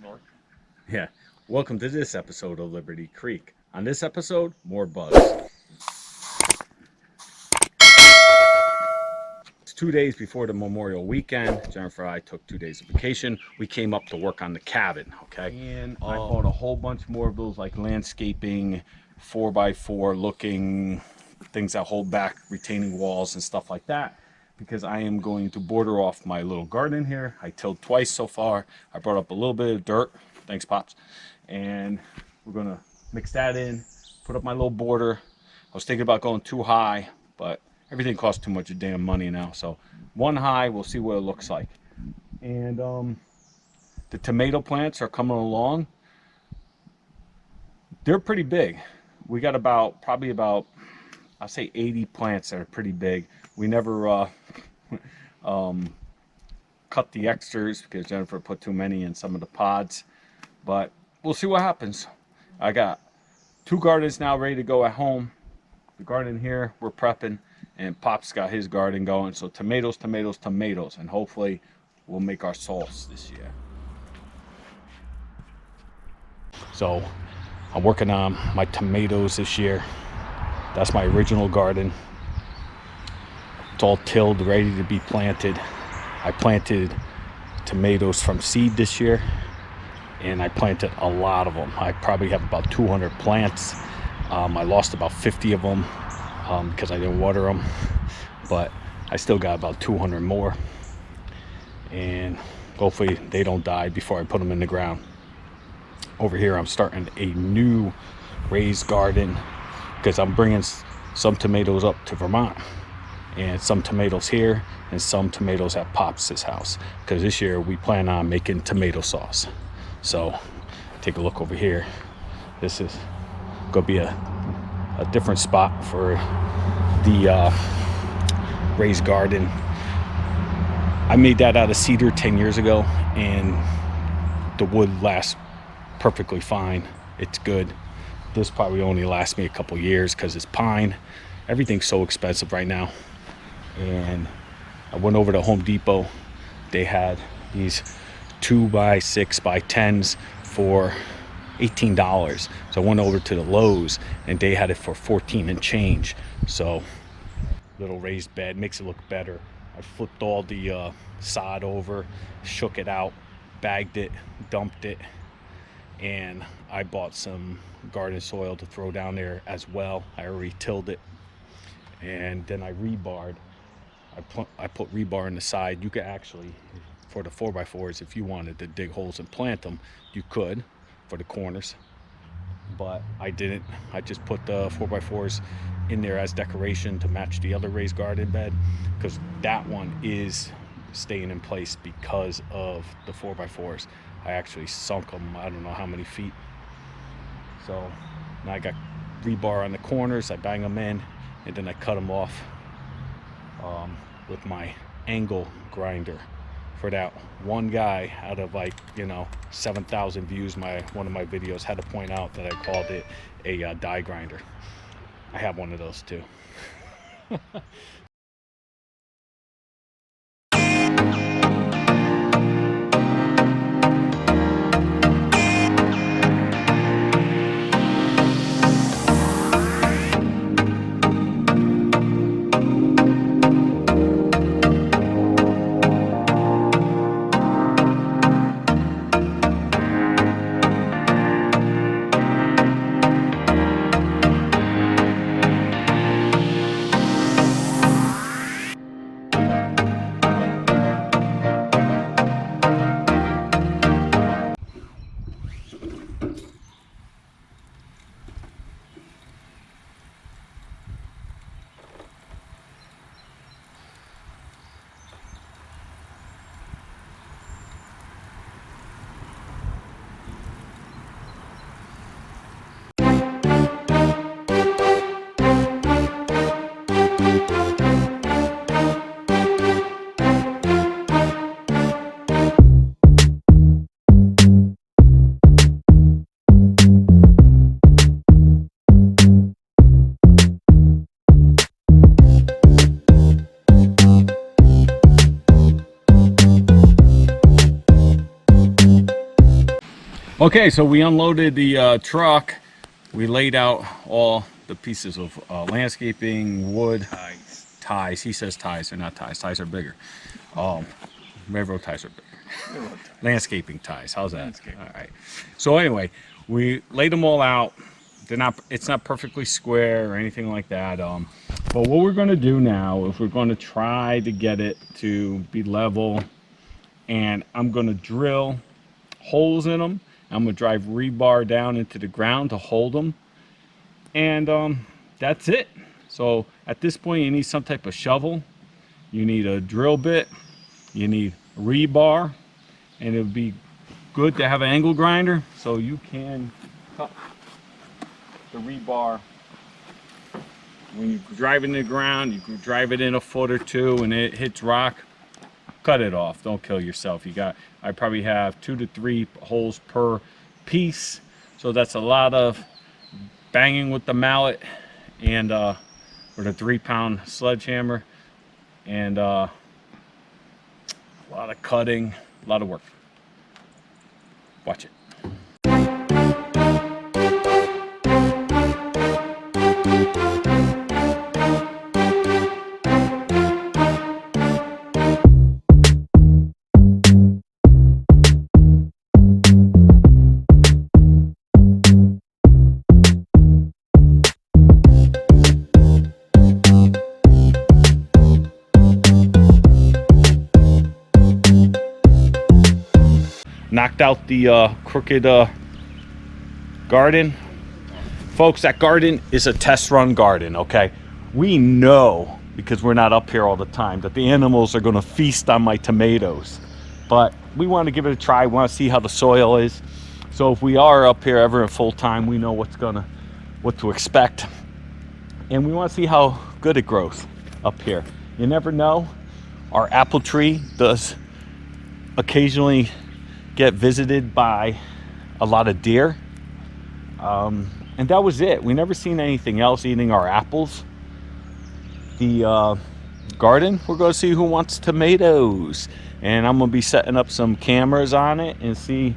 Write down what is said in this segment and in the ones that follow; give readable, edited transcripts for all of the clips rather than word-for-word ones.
North. Yeah. Welcome to this episode of Liberty Creek. On this episode, more bugs. It's 2 days before the Memorial weekend. Jennifer and I took 2 days of vacation. We came up to work on the cabin, okay? And I bought a whole bunch more of those like landscaping 4x4 looking things that hold back retaining walls and stuff like that, because I am going to border off my little garden here. I tilled twice so far. I brought up a little bit of dirt. Thanks, Pops. And we're gonna mix that in, put up my little border. I was thinking about going too high, but everything costs too much damn money now. So one high, we'll see what it looks like. And the tomato plants are coming along. They're pretty big. We got probably about I'll say 80 plants that are pretty big. We never cut the extras because Jennifer put too many in some of the pods, but we'll see what happens. I got 2 gardens now ready to go at home. The garden here, we're prepping, and Pop's got his garden going. So tomatoes, tomatoes, tomatoes, and hopefully we'll make our sauce this year. So I'm working on my tomatoes this year. That's my original garden. It's all tilled, ready to be planted. I planted tomatoes from seed this year, and I planted a lot of them. I probably have about 200 plants. I lost about 50 of them because I didn't water them, but I still got about 200 more, and hopefully they don't die before I put them in the ground. Over here I'm starting a new raised garden because I'm bringing some tomatoes up to Vermont, and some tomatoes here and some tomatoes at Pop's house, because this year we plan on making tomato sauce. So take a look over here. This is gonna be a different spot for the raised garden. I made that out of cedar 10 years ago, and the wood lasts perfectly fine. It's good. This probably only lasts me a couple years because it's pine. Everything's so expensive right now. And I went over to Home Depot. They had these 2x6x10s for $18. So I went over to the Lowe's and they had it for 14 and change. So little raised bed makes it look better. I flipped all the sod over, shook it out, bagged it, dumped it, and I bought some garden soil to throw down there as well. I already tilled it, and then I rebarred. I put rebar in the side. You could actually, for the 4x4s, if you wanted to dig holes and plant them, you could for the corners, but I didn't. I just put the 4x4s in there as decoration to match the other raised garden bed, because that one is staying in place because of the 4x4s. I actually sunk them, I don't know how many feet. So now I got rebar on the corners. I bang them in, and then I cut them off with my angle grinder. For that one guy out of 7,000 views, one of my videos had to point out that I called it a die grinder. I have one of those too. Okay, so we unloaded the truck. We laid out all the pieces of landscaping, wood, ties. He says ties. They're not ties. Ties are bigger. Railroad ties are bigger. Landscaping ties. How's that? All right. So anyway, we laid them all out. They're not. It's not perfectly square or anything like that. But what we're going to do now is we're going to try to get it to be level, and I'm going to drill holes in them. I'm going to drive rebar down into the ground to hold them, and that's it. So at this point, you need some type of shovel. You need a drill bit. You need rebar, and it would be good to have an angle grinder so you can cut the rebar. When you drive it in the ground, you can drive it in a foot or two and it hits rock, cut it off. Don't kill yourself. I probably have 2 to 3 holes per piece, so that's a lot of banging with the mallet and with a 3-pound sledgehammer, and a lot of cutting, a lot of work. Watch it. Knocked out the crooked garden. Folks, that garden is a test run garden, okay? We know, because we're not up here all the time, that the animals are gonna feast on my tomatoes. But we wanna give it a try, we wanna see how the soil is. So if we are up here ever in full time, we know what to expect. And we wanna see how good it grows up here. You never know. Our apple tree does occasionally get visited by a lot of deer, and that was it. We never seen anything else eating our apples. The garden, we're going to see who wants tomatoes, and I'm going to be setting up some cameras on it and see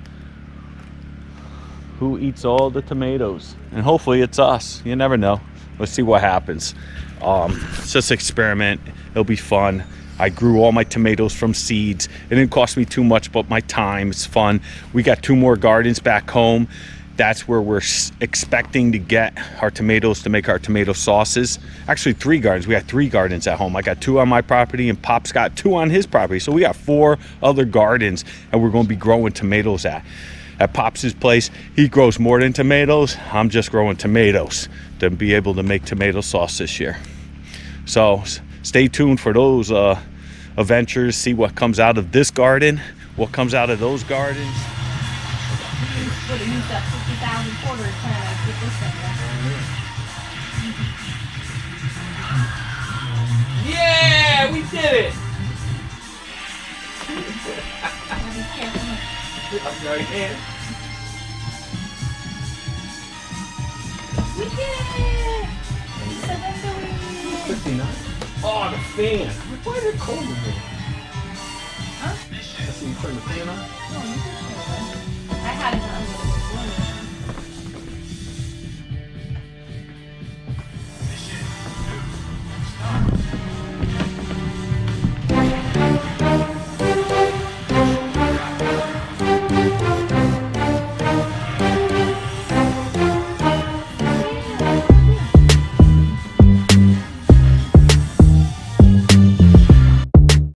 who eats all the tomatoes, and hopefully it's us. You never know. Let's see what happens. It's just an experiment. It'll be fun. I grew all my tomatoes from seeds. It didn't cost me too much, but my time, it's fun. We got 2 more gardens back home. That's where we're expecting to get our tomatoes to make our tomato sauces. Actually 3 gardens. We got 3 gardens at home. I got 2 on my property and Pop's got 2 on his property. So we got 4 other gardens and we're gonna be growing tomatoes at Pop's place. He grows more than tomatoes. I'm just growing tomatoes to be able to make tomato sauce this year. So stay tuned for those adventures. See what comes out of this garden, what comes out of those gardens. Would have used up 50,000 quarters trying to get this thing done. Yeah, we did it. Be careful. We did it! 7 Oh, the fan. Why is it cold in here? Huh? So you turn the fan on? Oh, you did it.